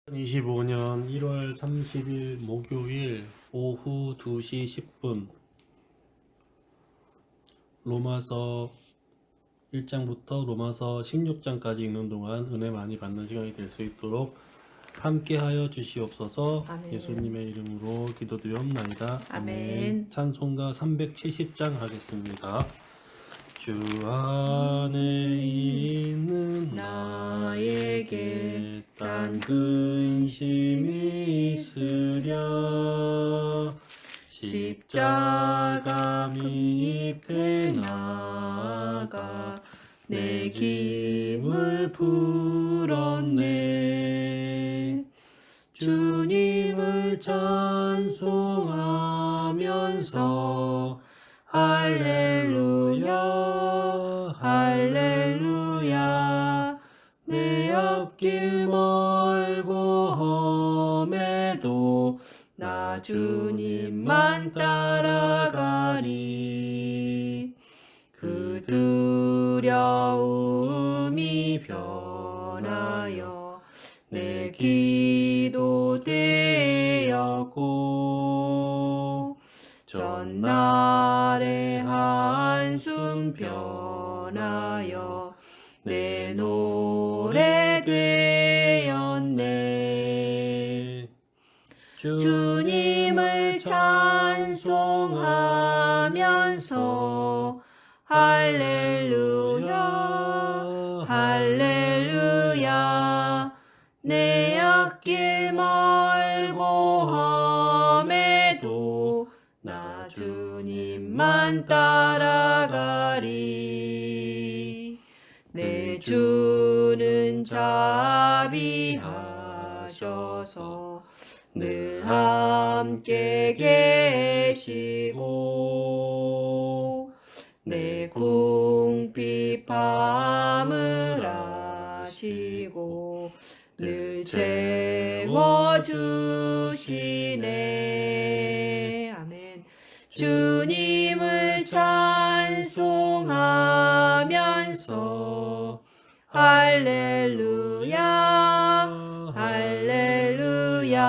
2025년 1월 30일 목요일 오후 2시 10분 로마서 1장부터 로마서 16장까지 읽는 동안 은혜 많이 받는 시간이 될 수 있도록 함께하여 주시옵소서. 아멘. 예수님의 이름으로 기도드리옵나이다. 아멘. 찬송가 370장 하겠습니다. 주 안에 있는 나에게 딴 근심이 있으랴 십자가 밑에 나가 내 짐을 풀었네. 주님을 찬송하면서 할렐루야 할렐루야 내 앞길 멀고 험해도 나 주님만 따라가리. 그 두려움이 변하여 내 기도 되었고 전날의 한숨 변하여 내 노래 되었네. 주님을 찬송하면서 할렐루야 할렐루야 내 앞길 멀고 험해도 나 주님만 따라가리. 내 주는 자비하셔서 늘 함께 계시고 내 궁핍함을 아시고 늘 채워주시네. 아멘. 주님을 찬송하면서 할렐루야 할렐루야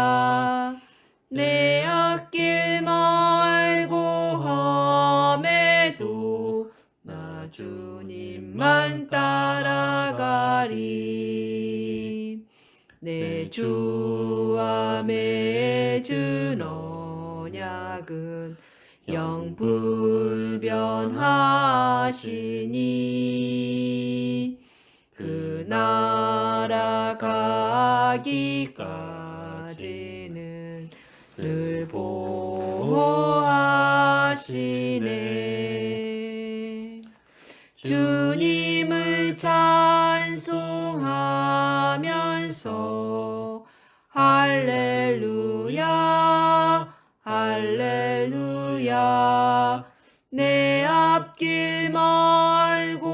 내 앞길 멀고 험해도 나 주님만 따라가리. 내 주와 맺은 언약은 영불변하시니 그 나라 가기까지는 늘 보호하시네. 주님을 찬송하면서 할렐루야 할렐루야 내 앞길 멀고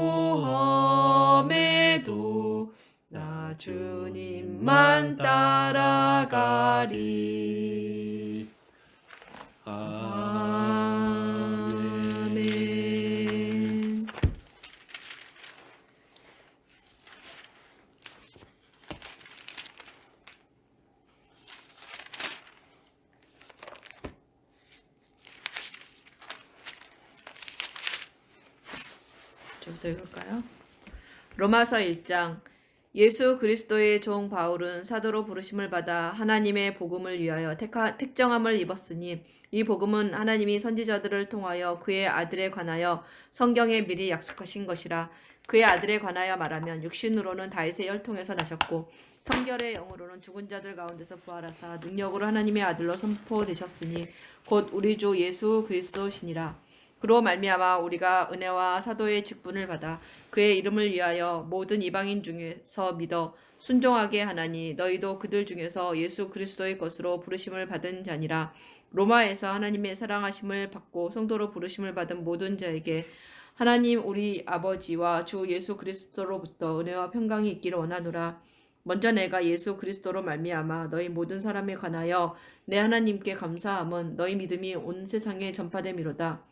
험해도 나 주님만 따라가리. 아멘. 좀더 읽을까요? 로마서 1장. 예수 그리스도의 종 바울은 사도로 부르심을 받아 하나님의 복음을 위하여 택정함을 입었으니 이 복음은 하나님이 선지자들을 통하여 그의 아들에 관하여 성경에 미리 약속하신 것이라. 그의 아들에 관하여 말하면 육신으로는 다윗의 혈통에서 나셨고 성결의 영으로는 죽은 자들 가운데서 부활하사 능력으로 하나님의 아들로 선포되셨으니 곧 우리 주 예수 그리스도시니라. 그로 말미암아 우리가 은혜와 사도의 직분을 받아 그의 이름을 위하여 모든 이방인 중에서 믿어 순종하게 하나니 너희도 그들 중에서 예수 그리스도의 것으로 부르심을 받은 자니라. 로마에서 하나님의 사랑하심을 받고 성도로 부르심을 받은 모든 자에게 하나님 우리 아버지와 주 예수 그리스도로부터 은혜와 평강이 있기를 원하노라. 먼저 내가 예수 그리스도로 말미암아 너희 모든 사람에 관하여 내 하나님께 감사함은 너희 믿음이 온 세상에 전파됨이로다.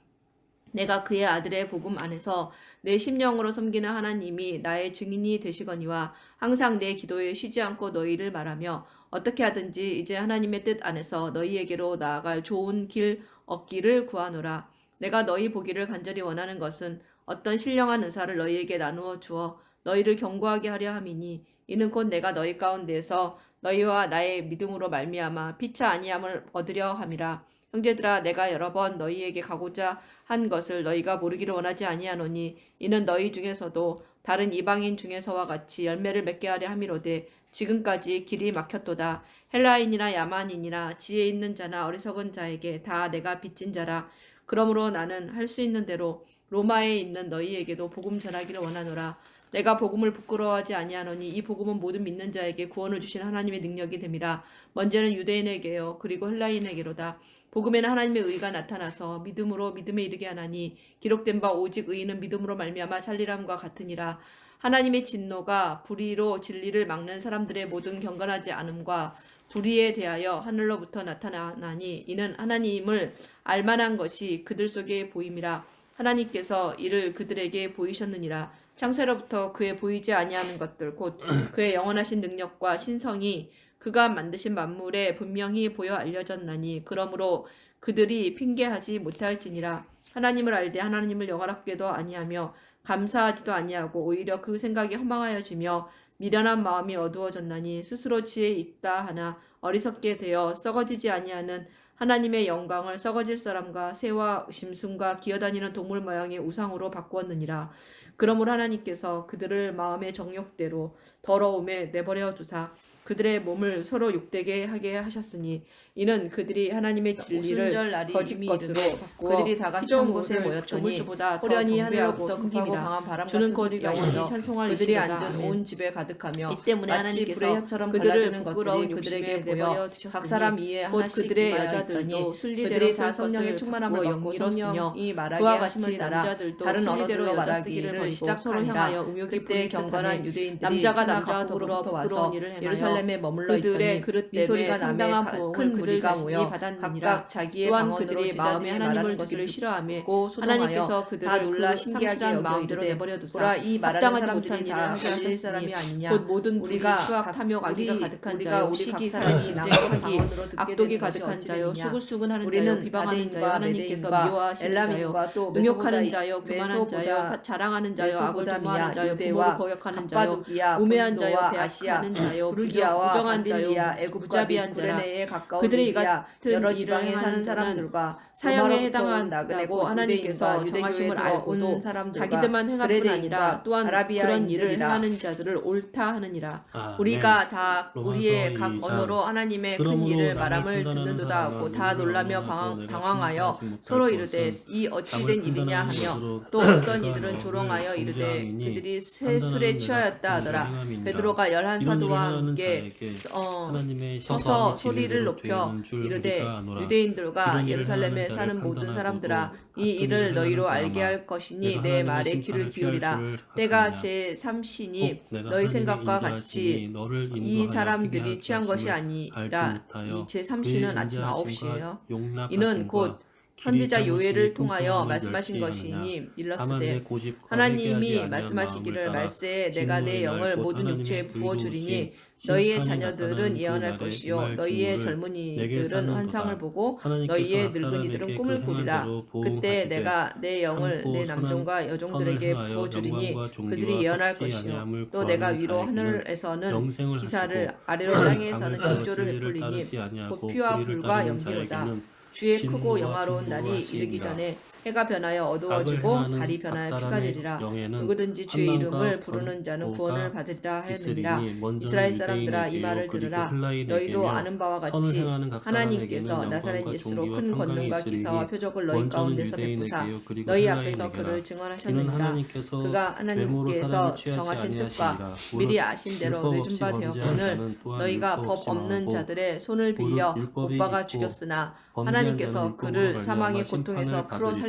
내가 그의 아들의 복음 안에서 내 심령으로 섬기는 하나님이 나의 증인이 되시거니와 항상 내 기도에 쉬지 않고 너희를 말하며 어떻게 하든지 이제 하나님의 뜻 안에서 너희에게로 나아갈 좋은 길 얻기를 구하노라. 내가 너희 보기를 간절히 원하는 것은 어떤 신령한 은사를 너희에게 나누어 주어 너희를 견고하게 하려 함이니 이는 곧 내가 너희 가운데에서 너희와 나의 믿음으로 말미암아 피차 아니함을 얻으려 함이라. 형제들아, 내가 여러 번 너희에게 가고자 한 것을 너희가 모르기를 원하지 아니하노니 이는 너희 중에서도 다른 이방인 중에서와 같이 열매를 맺게 하려 함이로되 지금까지 길이 막혔도다. 헬라인이나 야만인이나 지혜 있는 자나 어리석은 자에게 다 내가 빚진 자라. 그러므로 나는 할 수 있는 대로 로마에 있는 너희에게도 복음 전하기를 원하노라. 내가 복음을 부끄러워하지 아니하노니 이 복음은 모든 믿는 자에게 구원을 주신 하나님의 능력이 됨이라. 먼저는 유대인에게요 그리고 헬라인에게로다. 복음에는 하나님의 의가 나타나서 믿음으로 믿음에 이르게 하나니 기록된 바 오직 의인은 믿음으로 말미암아 살리람과 같으니라. 하나님의 진노가 불의로 진리를 막는 사람들의 모든 경건하지 않음과 불의에 대하여 하늘로부터 나타나니 이는 하나님을 알만한 것이 그들 속에 보임이라. 하나님께서 이를 그들에게 보이셨느니라. 창세로부터 그의 보이지 아니하는 것들 곧 그의 영원하신 능력과 신성이 그가 만드신 만물에 분명히 보여 알려졌나니 그러므로 그들이 핑계하지 못할지니라. 하나님을 알되 하나님을 영원하게도 아니하며 감사하지도 아니하고 오히려 그 생각이 허망하여지며 미련한 마음이 어두워졌나니 스스로 지혜 있다 하나 어리석게 되어 썩어지지 아니하는 하나님의 영광을 썩어질 사람과 새와 짐승과 기어다니는 동물 모양의 우상으로 바꾸었느니라. 그러므로 하나님께서 그들을 마음의 정욕대로 더러움에 내버려 두사 그들의 몸을 서로 욕되게 하게 하셨으니 이는 그들이 하나님의 진리를 오순절 날이 거짓 이미 것으로 이르매 바꾸어 그들이 다 같이 한 곳에 모였더니 조물주보다 호련히 더 하늘로부터 경배하고 급하고 섬김이라. 강한 바람 주는 같은 곧 소리가 영원히 있어 찬송할 그들이 이시로다. 앉은 아멘. 온 집에 가득하며 이 때문에 마치 하나님께서 불의 혀처럼 그들을 갈라지는 부끄러운 것들이 그들에게 욕심에 보여 내버려 각 두셨으니 사람 위에 곧 하나씩 그들의 임하여 여자들도 있더니 순리대로 그들이 쓸 다 성령의 것을 충만함을 받고 받고 영이로쓰며 성령이 말하게 그와 하심을 같이 따라 남자들도 다른 순리대로 언어들로 여자 쓰기를 말하기를 버리고 서로 시작하니라. 향하여 음욕이 그때 부릴 경건한 듯하며 유대인들이 남자가 천하 남자와 각국으로부터 더불어 와서 부끄러운 일을 행하여 예루살렘에 머물러 그들의 있더니 그릇 이 때문에 소리가 남의 상당한 큰 부흥을 그들 무리가 자신이 모여 받았느니라. 각각 자기의 또한 방언으로 그들이 마음에 제자들이 하나님을 말하는 것을 두기를 싫어하며 듣고 소동하여 하나님께서 다 그들을 놀라 그 신기하게 상실한 여겨 마음대로 이르되 내버려 두사 보라 이 말하는 합당하지 사람들이 못한 일을 다 하게 갈릴리 하셨으니 사람이 아니냐 곧 모든 불이 우리가 수학하며 악의가 가득한 자요 우리 각 시기 사람이 사람이 남의 문제하기 방언으로 듣게 악독이 되는 것이 가득한 어찌 자요 되느냐 수근수근하는 자요 우리는 비방하는 자요 바데인과 하나님께서 메데인과 미워하시는 자요 엘람인과 또 능욕하는 자요 교만한 자요 메소보다 자랑하는 자요 악을 도모하는 메소보다미아 자요 부모를 유대와 거역하는 자요 갑바도기야 우매한 자요 본도와 아시아 배약하는 자요 부르기아와 부정한 자요 밤빌리아 애굽과 및 무자비한 자라 구레네에 가까운 그들이 이 리비아 같은 여러 일을 지방에 사는 하는 자는 사람들과 사형에 로마로부터 온 나그네 해당한다고 곧 하나님께서 유대인과 정하심을 유대교에 들어온 알고도 사람들과 자기들만 행할 뿐 아니라 그레네인과 또한 그런 일을 아라비아인들이라. 행하는 자들을 옳다 하느니라. 우리가 다 로마서 우리의 각 2장. 언어로 하나님의 큰 그러므로 일을 남을 말함을 판단하는 듣는도다 하고 사람은 다 우리를 놀라며 원하고 내가 당황하여 판단하지 못할 서로 것은 이르되 이 어찌 남을 된 일이냐 판단하는 하며 것으로 또 어떤 그가 이들은 너를 조롱하여 이르되 정죄함이니 그들이 새 판단하는 술에 내가 취하였다 하더라. 행함이니라. 베드로가 열한 이런 일을 사도와 행하는 함께 자에게 서서 하나님의 심판이 소리를 진리대로 높여 되는 줄 이르되 우리가 아노라. 유대인들과 그런 일을 예루살렘에 행하는 사는 자를 모든 판단하고도 사람들아 이 같은 일을 일을 너희로 행하는 알게 사람아, 할 것이니 내가 내 하나님의 말에 귀를 심판을 피할 기울이라. 줄을 때가 아느냐. 제3시니 꼭 내가 너희 하나님의 생각과 인자하시니 같이 너를 이 인도하여 사람들이 회개하게 취한 것이 하심을 알지 아니라 못하여 이 그의 제3시는 아침 인자하심과 9시예요. 용납하심과 이는 곧 길이 선지자 참으심이 요엘을 통하여 풍성함을 말씀하신 멸시하느냐. 것이니 다만 일렀으되 내 고집과 회개하지 하나님이 아니한 말씀하시기를 마음을 따라 말세에 내가 내 진노의 날 영을 곧 모든 하나님의 육체에 부어주리니 의로우신 너희의 심판이 자녀들은 나타나는 그 예언할 날에 것이요 임할 너희의 징후를 내게 젊은이들은 사는도다. 환상을 보고 하나님께서 너희의 각 늙은이들은 사람에게 꿈을 그 꾸리라. 행한 대로 그때 보응하시되 내가 내 영을 참고 내 남종과 선을 여종들에게 행하여 부어주리니 영광과 존귀와 그들이 예언할 섞지 것이요 아니함을 또 내가 구하는 위로 자에게는 하늘에서는 영생을 기사를 하시고 아래로 땅에서는 밤을 새워 징조를 진리를 베풀리니 따르지 아니하고 곧 피와 불의를 불과 따르는 연기로다. 자에게는 주의 진노와 크고 영화로운 분노가 날이 이르기 하시니라. 전에 해가 변하여 악을 어두워지고 행하는 달이 각 변하여 피가 사람의 되리라. 영에는 누구든지 주의 환난과 이름을 부르는 자는 구원을 권고가 받으리라 하였느니라. 있으리니 먼저는 이스라엘 사람들아 이 유대인에게요 말을 그리고 들으라. 너희도 헬라인에게며 아는 바와 선을 같이 행하는 각 하나님께서 사람에게는 나사렛 영광과 예수로 존귀와 큰 평강이 권능과 있으리니 기사와 표적을 너희 먼저는 가운데서 베푸사 유대인에게요 그리고 너희 앞에서 헬라인에게라. 그를 이는 증언하셨느니라. 하나님께서 그가 외모로 하나님께서 사람을 취하지 정하신 뜻과 아니하시니라. 미리 아신 대로 율법 늦은 없이 바 범죄한 되었거늘 자는 또한 너희가 율법 법 없이 없는 망하고 자들의 손을 빌려 무릇 율법이 못 박아 있고 죽였으나 범죄한 자는 하나님께서 율법으로 그를 말미암아 사망의 심판을 고통에서 풀어 받으리라.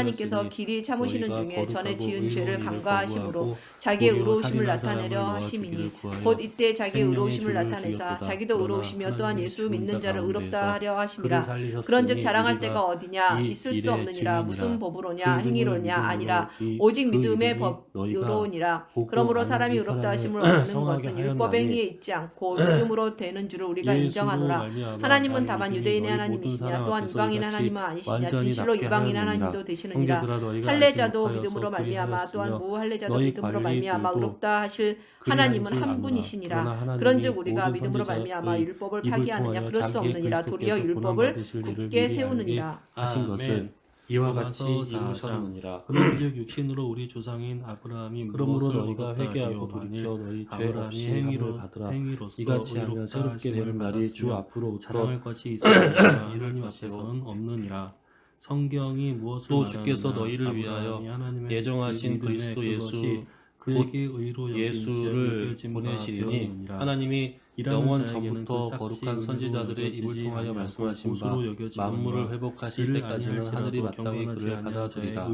하나님께서 하였으니 길이 참으시는 너희가 중에 전에 거룩하고 지은 죄를 의로운 일을 간과하심으로 거부하고 자기의 도리어 의로우심을 살인한 사람을 나타내려 놓아 하심이니 죽이를 구하여 곧 이때 자기의 생명의 의로우심을 주를 나타내사 죽였도다. 자기도 그러나 의로우시며 또한 하나님이 예수 죽은 믿는 자 자를 의롭다 가운데에서 하려 그를 하심이라. 살리셨으니 그런즉 자랑할 우리가 때가 어디냐? 이 있을 수 일의 없느니라. 무슨 증인이라. 법으로냐? 그 이름을 행위로냐? 아니라 믿음으로 오직 그 믿음의 이름이 너희가 법으로니라. 보고 그러므로 그러므로 사람이 의롭다 하심을 얻는 성하게 것은 하였나니 율법 행위에 있지 않고 믿음으로 되는 줄을 우리가 인정하노라. 하나님은 다만 유대인의 하나님이시냐 또한 이방인 하나님은 아니시냐. 진실로 이방인 하나님도 되시느니라. 할례자도 믿음으로 말미암아 또한 무할례자도 믿음으로 말미암아 의롭다 하실 하나님은 한 분이시니라. 그런즉 우리가 믿음으로 말미암아 율법을 파기하느냐? 그럴 수 없느니라. 도리어 율법을 굳게 세우느니라. 하신 것을 이와 같이 이루셨느니라. 그런즉 육신으로 우리 조상인 아브라함이 그러므로 너희가 회개하고 돌이켜 너희 죄 없이 행위로 받으라. 이같이 하면 새롭게 되는 날이 주 앞으로 자랑할 것이 있으나 하나님 앞에서는 없느니라. 성경이 무엇을 또 주께서 너희를 위하여 예정하신 그리스도 예수 그에게 의로 예수를 보내시리니 하나님이 영원 전부터 거룩한 선지자들의 입을 통하여 말씀하신 바 만물을 회복하실 때까지는 하늘이 마땅히 그를 받아들이라.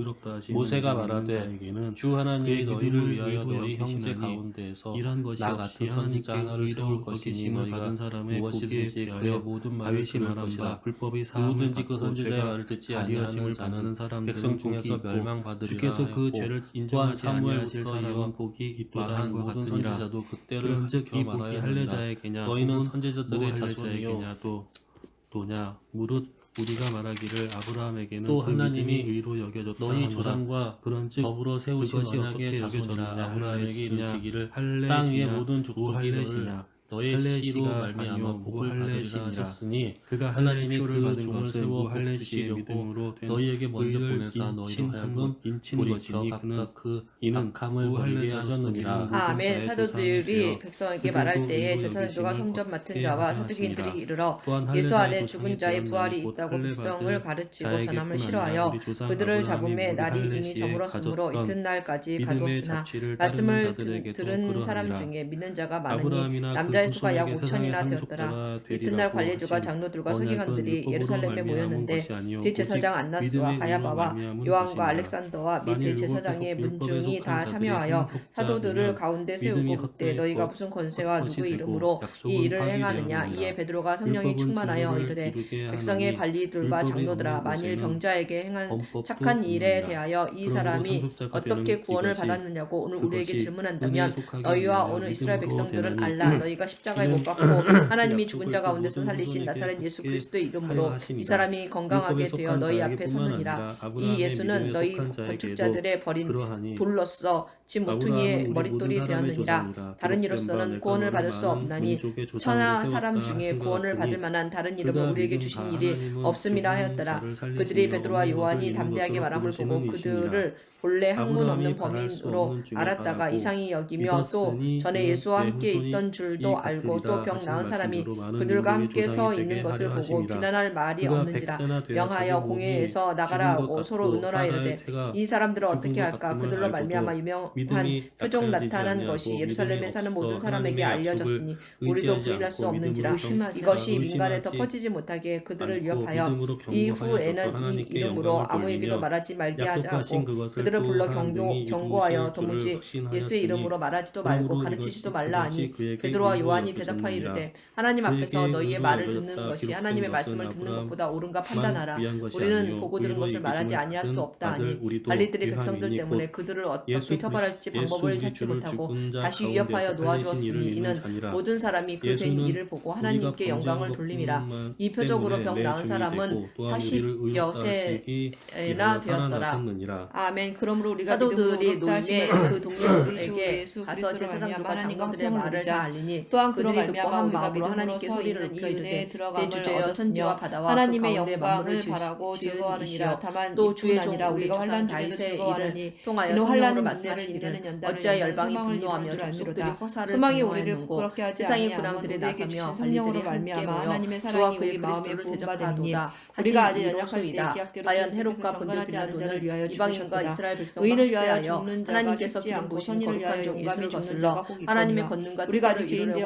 모세가 말하되 주 하나님이 너희를 위하여 너희 형제 가운데에서 나 같은 선지자 하나를 세울 것이니 너희가 무엇이든지 그의 모든 말을 들을 것이라. 누구든지 그 선지자의 말을 듣지 아니하는 자는 백성 중에서 멸망받으리라 하였고 또한 사무엘부터 이어 말한 모든 선지자도 그때를 가리켜 말하였느니라. 너희는 선지자들의 자손이요 또냐 무릇 우리가 말하기를 아브라함에게는 또 하나님이 의로 여겨졌다 너희 조상과 더불어 세우신 언약의 자손이라 아브라함에게 이르시기를 땅 위의 모든 족속이 너의 씨로 말미암아 복을 받으리라 하셨으니 그가 하나님이 그 종을 세워 복 주시려고 너희에게 먼저 보내사 너희로 하여금 돌이켜 각각 그 악함을 버리게 하셨느니라. 아멘. 사도들이 백성에게 말할 때에 제사장들과 성전 맡은 자와 사두개인들이 이르러 예수 안에 죽은 자의 부활이 있다고 백성을 가르치고 전함을 싫어하여 그들을 잡음에 날이 이미 저물었으므로 이튿날까지 가두었으나 말씀을 들은 사람 중에 믿는 자가 많으니 남자의 수가 약 5천이나 되었더라. 이튿날 관리들과 장로들과 서기관들이 예루살렘에 모였는데 대제사장 안나스와 가야바와 요한과 알렉산더와 및 대제사장의 문중이 다 참여하여 사도들을 가운데 세우고 묻되 너희가 무슨 권세와 누구의 이름으로 이 일을 행하느냐. 이에 베드로가 성령이 충만하여 이르되 백성의 관리들과 장로들아 만일 병자에게 행한 착한 일에 대하여 이 사람이 어떻게 구원을 받았느냐고 오늘 우리에게 질문한다면 너희와 오늘 이스라엘 백성들은 알라. 너희가 십자가에 못 박고 하나님이 죽은 자 가운데서 살리신 나사렛 예수 그리스도의 이름으로 이 사람이 건강하게 되어 너희 앞에 섰느니라. 이 예수는 너희 건축자들의 버린 돌로서 지 모퉁이의 머릿돌이 되었느니라. 다른 이로서는 구원을 받을 수 없나니 천하 사람 중에 구원을 받을 만한 다른 이름을 우리에게 주신 일이 없음이라 하였더라. 그들이 베드로와 요한이 담대하게 말함을 보고 그들을 본래 학문 없는 범인으로 알았다가 이상히 여기며 또 전에 예수와 함께 있던 줄도 알고 또 병 나은 사람이 그들과 함께 서 있는 것을 보고 비난할 말이 없는지라 명하여 공회에서 나가라 하고 서로 의논하 이르되 이 사람들을 어떻게 할까. 그들로 말미암아 유명한 표적 나타난 것이 예루살렘에 사는 모든 사람에게 알려졌으니 우리도 부인할 수 없는지라. 이것이 민간에 더 퍼지지 못하게 그들을 위협하여 이후에는 이 이름으로 아무에게도 말하지 말게 하자 하고 그들을 불러 경고하여 도무지 예수의 이름으로 말하지도 말고 가르치지도 말라 하니 베드로와 요한이 대답하여 이르되 하나님 앞에서 너희의 말을 듣는 것이 하나님의 말씀을 듣는 것보다 옳은가 판단하라. 우리는 보고 들은 것을 말하지 아니할 수 없다 하니 관리들이 백성들 때문에 그들을 어떻게 처벌할지 방법을 찾지 못하고 다시 위협하여 놓아주었으니 이는 모든 사람이 그 된 일을 보고 하나님께 영광을 돌림이라. 이 표적으로 병 나은 사람은 40여 세나 되었더라. 아멘. 그러므로 우리가 사도들이 노임에 그 동료에게 가서 제사장들과 장관들의 말을 다 알리니 또한 그들이 듣고 한 마음으로 하나님께 소리를 높여 이르되 내 주제여 천지와 바다와 하나님의 그 가운데 영광을 만물을 바라고 지은 즐거워하느니라. 이시여 다만 또 주의 종 아니라 우리 우리가 조상 환란 중에도 다윗의 즐거워하느니 일을 통하여 이는 성령으로 환란은 말씀하시기를 인내를 인내는 어찌하여 연단을 열방이 소망을 분노하며 이루는 줄 족속들이 아미로다. 허사를 소망이 우리를 분노하였느고 부끄럽게 하지 세상의 아니하며 군왕들이 우리에게 나서며 주신 관리들이 성령으로 함께 말미암아 모여 하나님의 주와 사랑이 그의 우리 마음에 그리스도를 부음받으니 대적하도다. 우리가 아직 하신 연약할 때 이로소이다. 계약대로 과연 그리스도께서 헤롯과 본디오 경건하지 않은 자를 빌라도는 위하여 이방인과 죽으셨도다. 이스라엘 백성과 의인을 위하여 학대하여 죽는 자가 하나님께서 쉽지 기름 않고 부으신 선인을 위하여 거룩한 종 용감히 예수를 죽는 거슬러 자가 꼭 하나님의 있거니와 권능과 우리가 특권을 아직 죄인 이루려고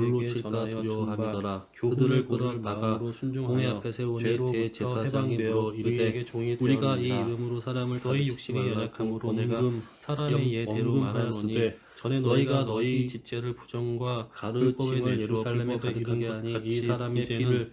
돌로 칠까 두려워함이더라. 그들을 끌어다가 공회 앞에 세우니 대제사장이 물어 이르되 우리가 이 이름으로 사람을 너희 가르치지 육신이 말라고 연약함으로 내가 원금 사람의 예대로 말하노니 전에 너희가 너희가 너희 너희 지체를 부정과 가르침을 율법의 예루살렘에 율법에 가득하게 이른 하니 것 같이 이 사람의 이제는 피를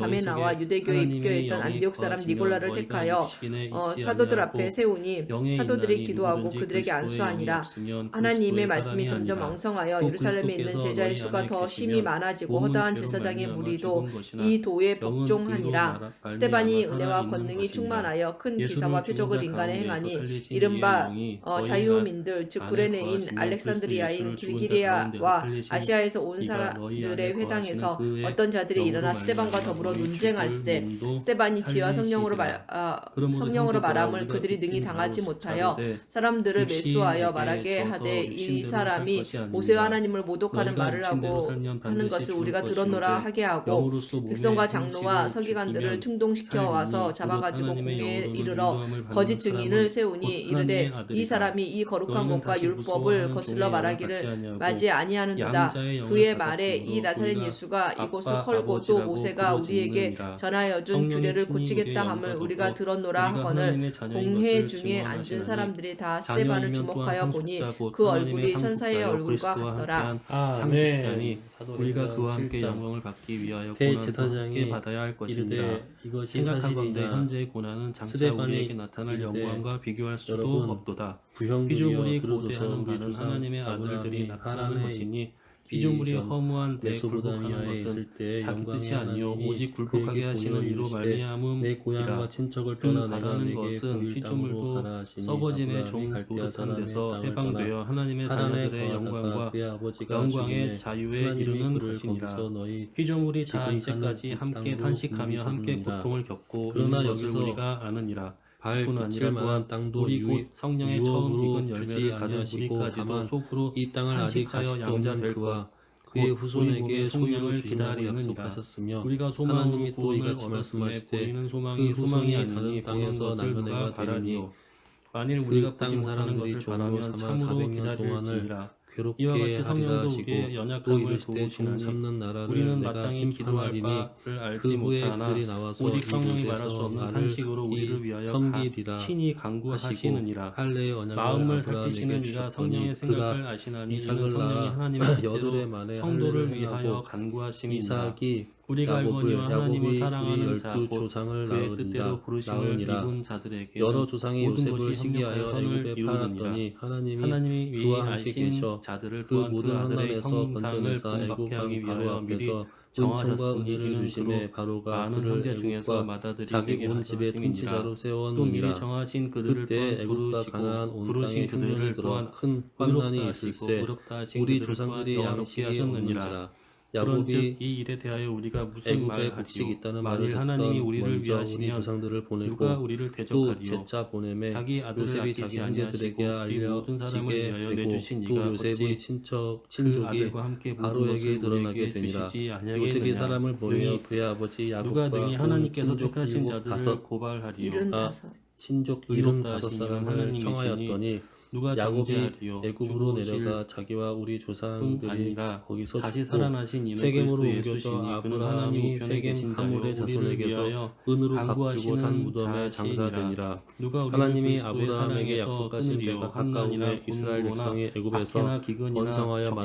밤에 나와 유대교에 입교했던 안디옥 사람 니골라를 택하여 사도들 앞에 세우니 사도들이 기도하고 그들에게 안수하니라. 하나님의 말씀이 점점 왕성하여 예루살렘에 있는 제자의 수가 더 심히 많아지고 허다한 제사장의 무리도 이 도에 복종하니라. 스데반이 은혜와 권능이 충만하여 큰 기사와 표적을 인간에 행하니 이른바 자유민들 즉 구레네인 알렉산드리아인 길기리아와 아시아에서 온 사람들의 회당에서 어떤 자들이 일어나 스데반과 더불어 논쟁할세 스데반이 지와 성령으로 말함을 그들이 능히 당하지 못하여 사람들을 매수하여 말하게 하되 이 사람이 모세와 하나님을 모독하는 말을 하고 하는 것을 우리가 들었노라 하게 하고 백성과 장로와 서기관들을 충동시켜 와서 잡아가지고 공회에 이르러 거짓 증인을 세우니 이르되 이 사람이 이 거룩한 것과 율법을 거슬러 말하기를 맞이 아니하는도다. 그의 말에 이 나사렛 예수가 이곳을 헐고 또 모세가 우리에게 전하여 준 규례를 고치겠다 함을 우리가 들었노라 하거늘 공회 중에 앉은 사람들이 다 스데반을 주목하여 보니 그 얼굴이 천사의 얼굴과 같더라. 아멘. 우리가 그와 함께 영광을 받기 위하여 대제사장이 고난을 함께 받아야 할 것이니라. 이르되 이것이 생각하건대 사실이냐 현재의 고난은 장차 스데반이 우리에게 나타날 이르되 영광과 비교할 수도 여러분, 없도다. 부형들이여 피조물이 들어도서 고대하는 우리 바는 조상 하나님의 아들들이 아브라함이 나타나는 하란에 것이니 피조물이 전 허무한 데 굴복하는 메소포타미아에 것은 있을 때 자기 영광의 뜻이 아니요 하나님이 오직 굴복하게 그에게 하시는 보여 이로 이르시되 내 말미암음이라. 고향과 친척을 그 떠나 내가 바라는 내게 것은 보일 땅으로 피조물도 가라 하시니 썩어짐의 아브라함이 종 갈대아 노릇한 사람의 데서 땅을 해방되어 하나님의 하란에 자녀들의 거하다가 영광과 그의 아버지가 영광의 죽음에 자유에 하나님이 이르는 그를 것이니라. 거기서 너희 피조물이 다 지금 이제까지 사는 함께 땅으로 탄식하며 함께 옮기셨느니라. 고통을 겪고 그러나 있는 것을 여기서 우리가 아느니라. 발 뿐 붙일 아니라 만한 또한 땅도 우리 곧 성령의 처음 유업으로 익은 주지 열매를 받은 아니하시고 우리까지도 다만 속으로 이 땅을 아직 탄식하여 가시도 양자 없는 될 그와 것 그의 곧 후손에게 우리 몸의 소유를 성령을 주신다고 기다리느니라. 약속하셨으며 우리가 소망으로 하나님이 또 구원을 이같이 얻었음에 말씀하시되 보이는 그 소망이 후손이 아니니 다른 보는 땅에서 것을 남은 누가 애가 되리니 바라리요. 만일 그 우리가 보지 땅 못하는 사람들이 것을 종으로 바라면 삼아 참으로 400년 동안을 기다릴지니라. 괴롭게 이와 같이 하리라 성령도 하시고 우리의 또 연약함을 이르시되 종 도우시나니 삼는 나라를 우리는 내가 마땅히 기도할 심판하리니 바를 알지 그 후에 못하나 그들이 나와서 오직 성령이 이곳에서 말할 수 없는 나를 탄식으로 우리를 위하여 섬기리라 친히 하시고 간구하시느니라. 할례의 언약을 마음을 아브라함에게 살피시는 이가 성령의 주셨더니 그가 생각을 아시나니 이삭을 이는 성령이 낳아 하나님의 여들의 뜻대로 말에 성도를 할례를 위하여 행하고 간구하심이니라. 이삭이 우리가 알거니와 하나님을 야곱이 우리 사랑하는 자 12 곧 조상을 그의 뜻대로 부르심을 낳으니라. 입은 자들에게 여러 조상이 모든 요셉을 것이 시기하여 협력하여 선을 애굽에 이루느니라. 팔았더니 하나님이 위 그와 함께 알신 계셔 자들을 그 또한 그 모든 아들의 환난에서 형상을 건져내사 애굽 본받게 왕 하기 바로 위하여 미리 앞에서 은총과 정하셨으니 은혜를 이는 주심에 그로 바로가 많은 그를 형제 중에서 애굽과 맏아들이 자기 되게 온 집의 하심이니라. 통치자로 또 미리 세웠느니라. 정하신 그들을 그때 또한 애굽과 가나안 부르시고 온 부르신 땅에 그들을 흉년이 들어 또한 큰 의롭다 환난이 하시고 있을세 의롭다 하신 우리 그들을 또한 조상들이 영화롭게 양식이 하셨느니라. 없는지라. 그런즉 야곱이 이 일에 대하여 우리가 무슨 애굽에 말을 곡식이 하리요? 있다는 만일 말을 하나님이 듣던 우리를 먼저 우리 위하시면 조상들을 누가 보내고 우리를 또 대적하리요? 제자 보내매 자기 아들을 요셉이 아끼지 자기 아니하시고 형제들에게 이 모든 사람을 알려지게 위하여 되고 내주신 또 이가 요셉의 어찌 그 친족이 아들과 함께 모든 바로에게 것을 드러나게 우리에게 되니라. 주시지 요셉이 아니하겠느냐? 사람을 보내어 능히 그의 아버지 누가 야곱과 능히 온 하나님께서 친족 택하신 일곱 자들을 다섯 고발하리요? 75 친족 의롭다 75 하시니 사람을 하나님이시니 청하였더니 누가 야곱이 정죄하리요? 애굽으로 죽으실 내려가 자기와 우리 뿐 조상들이 아니라 거기서 다시 죽고 살아나신 이는 세겜으로 그리스도 옮겨져 예수시니 그는 하나님 아브라함이 우편에 세겜 계신 하물의 자요 우리를 자손에게서 위하여 은으로 값주고 산 간구하시는 무덤에 자시니라. 장사되니라. 누가 우리를 하나님이 그리스도의 아브라함에게 사랑에서 약속하신 끊으리요? 때가 환난이나 가까움에 이스라엘 곤고나 백성이 애굽에서 박해나 기근이나 번성하여 적신이나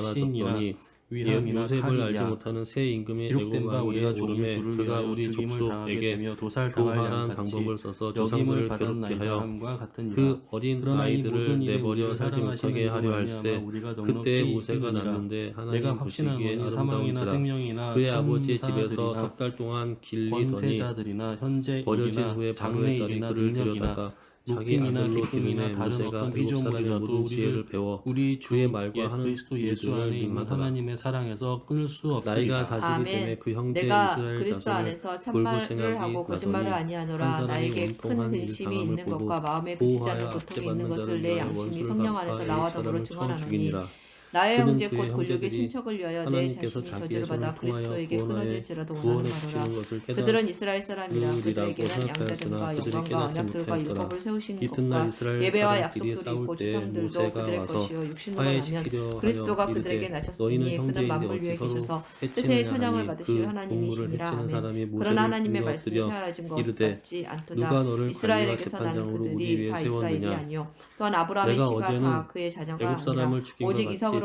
많아졌더니 위함이나 요셉을 알지 칼이랴. 못하는 새 임금의 기록된 애굽 바 왕위에 우리가 종일 오르매 주를 그가 위하여 우리 죽임을 당하게 족속에게 되며 도살당할 교활한 양같이 방법을 써서 역임을 조상들을 받았나이다 괴롭게 하여 함과 같으니라. 그 어린 그러나 이 아이들을 모든 일에 내버려 우리를 살지 사랑하시는 못하게 이로 하려 말미암아 할세 우리가 넉넉히 그때 모세가 이기느니라. 낳는데 내가 하나님 확신하노니 보시기에 사망이나 아름다운지라 생명이나 그의 아버지의 집에서 천사들이나 석 달 동안 길리더니 권세자들이나 현재 버려진 일이나 후에 바로의 딸이 장래일이나 그를 능력이나 데려다가 자기 높임이나 아들로 기쁨이나 기르매 다른 모세가 어떤 애굽 사람의 피조물이라도 모든 우리를 지혜를 배워 우리 그의 말과 하는 그리스도 예수 일들을 안에 있는 능하더라. 하나님의 사랑에서 끊을 수 나이가 없으리라. 40이 아멘. 되매 그 형제 내가 이스라엘 그리스도 자손을 안에서 돌볼 참말을 생각이 하고 거짓말을 나더니 아니하노라. 한 사람이 나에게 큰 온통한 일 근심이 당함을 있는 보고 것과 마음에 그치지 않는 보호하여 고통이 있는 압제받는 것을 자를 내 위하여 양심이 원수를 성령 갚아 안에서 애굽 나와 더불어 사람을 쳐 증언하노니 죽이니라. 나의 그는 형제 그의 곧 골육의 형제들이 친척을 위하여 내 하나님께서 자신이 자기의 저주를 받아 손을 통하여 그리스도에게 끊어질지라도 원하는 구원해 바로라. 주시는 것을 그들은 이스라엘 사람이라 깨달으리라고 그들에게는 양자됨과 생각하였으나 그들이 영광과 깨닫지 언약들과 못하였더라. 율법을 세우신 이튿날 것과 이스라엘 예배와 사람끼리 약속들이 싸울 있고 때 조상들도 모세가 그들의 와서 것이요 육신으로 화해 나면 시키려 그리스도가 하여 그들에게 이르되 나셨으니 너희는 그는 형제인데 만물 위에 어찌 서로 계셔서 뜻의 해치느냐 천양을 하니 받으실 그 동물을 하나님이시니라. 해치는 아멘. 사람이 그러나 모세를 하나님의 말씀이 불러들여 헤어진 것 이르되 같지 않도다. 누가 너를 관리와 이스라엘에게서 나는 재판장으로 우리 그들이 위에 다 이스라엘이 세웠느냐 아니요 또한 아브라함의 내가 씨가 어제는 다 그의 자녀가 애굽 아니라 사람을 죽인 것 오직 같이 이삭으로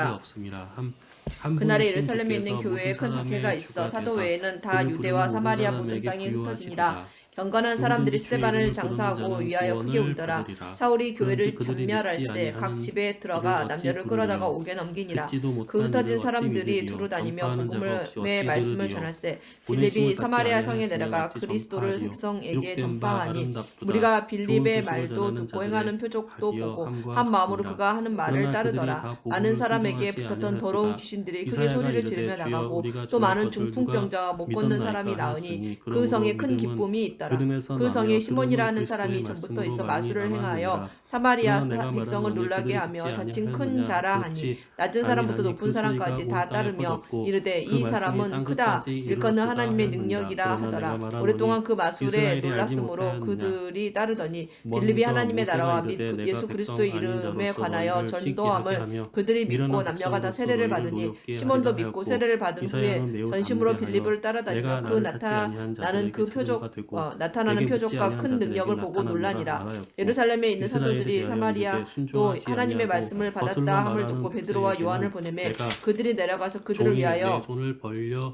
하더라. 그날에 예루살렘에 있는 교회에 큰 박해가 있어 사도 외에는 다 유대와 사마리아 모든 땅이 흩어지니라. 경건한 사람들이 스데반을 장사하고 위하여 크게 울더라. 사울이 교회를 장멸할세 각 집에 들어가 남녀를 끌어다가 옥에 넘기니라. 그 흩어진 사람들이 두루 다니며 복음의 말씀을 전할세. 빌립이 사마리아 성에 내려가 그리스도를 백성에게 전파하니 우리가 빌립의 말도 듣고 행하는 표적도 보고 한 마음으로 그가 하는 말을 따르더라. 많은 사람에게 붙었던 더러운 귀신들이 크게 소리를 지르며 나가고 또 많은 중풍병자와 못 걷는 사람이 나으니 그 성에 큰 기쁨이 있더라. 그 성에 시몬이라는 사람이 전부터 있어 마술을 행하여 사마리아 백성을 놀라게 하며 자칭 큰 자라 하니 낮은 사람부터 높은 사람까지 다 따르며 이르되 이 사람은 크다 일컫는 하나님의 능력이라 하더라. 오랫동안 그 마술에 놀랐으므로 그들이 따르더니 빌립이 하나님의 나라와 및 예수 그리스도의 이름에 관하여 전도함을 그들이 믿고 남녀가 다 세례를 받으니 시몬도 믿고 세례를 받은 후에 전심으로 빌립을 따라다니며 그 나타나는 표적과 큰 능력을 보고 놀라니라. 예루살렘에 있는 사도들이 사마리아도 하나님의 말씀을 받았다 함을 듣고 베드로와 요한을 보내매 그들이 내려가서 그들을 위하여